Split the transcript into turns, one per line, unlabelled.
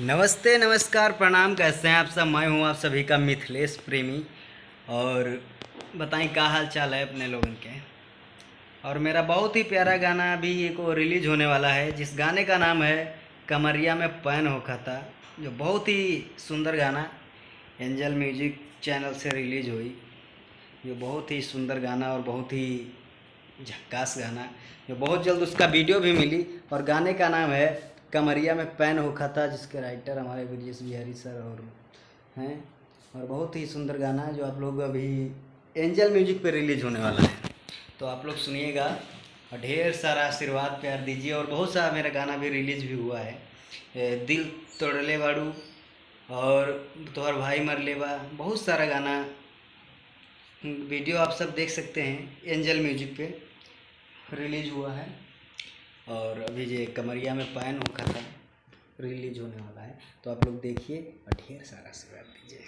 नमस्ते नमस्कार प्रणाम। कैसे हैं आप सब? मैं हूं आप सभी का मिथिलेश प्रेमी। और बताएं क्या हाल चाल है अपने लोगों के। और मेरा बहुत ही प्यारा गाना अभी एक वो रिलीज होने वाला है, जिस गाने का नाम है कमरिया में पैन होखा था, जो बहुत ही सुंदर गाना एंजल म्यूजिक चैनल से रिलीज हुई। ये बहुत ही सुंदर गाना और बहुत ही झक्कास गाना, जो बहुत जल्द उसका वीडियो भी मिली। और गाने का नाम है कमरिया में पैन होखा था, जिसके राइटर हमारे ब्रजेश बिहारी सर और हैं। और बहुत ही सुंदर गाना है, जो आप लोग अभी एंजल म्यूजिक पे रिलीज होने वाला है, तो आप लोग सुनिएगा और ढेर सारा आशीर्वाद प्यार दीजिए। और बहुत सारा मेरा गाना भी रिलीज भी हुआ है, दिल तोड़ले बाड़ू और तोहर भाई मर लेबा, बहुत सारा गाना वीडियो आप सब देख सकते हैं, एंजल म्यूजिक पे रिलीज हुआ है। और अभी ये कमरिया में पैन होखा था रिलीज होने वाला है, तो आप लोग देखिए और ढेर सारा आशीर्वाद दीजिए।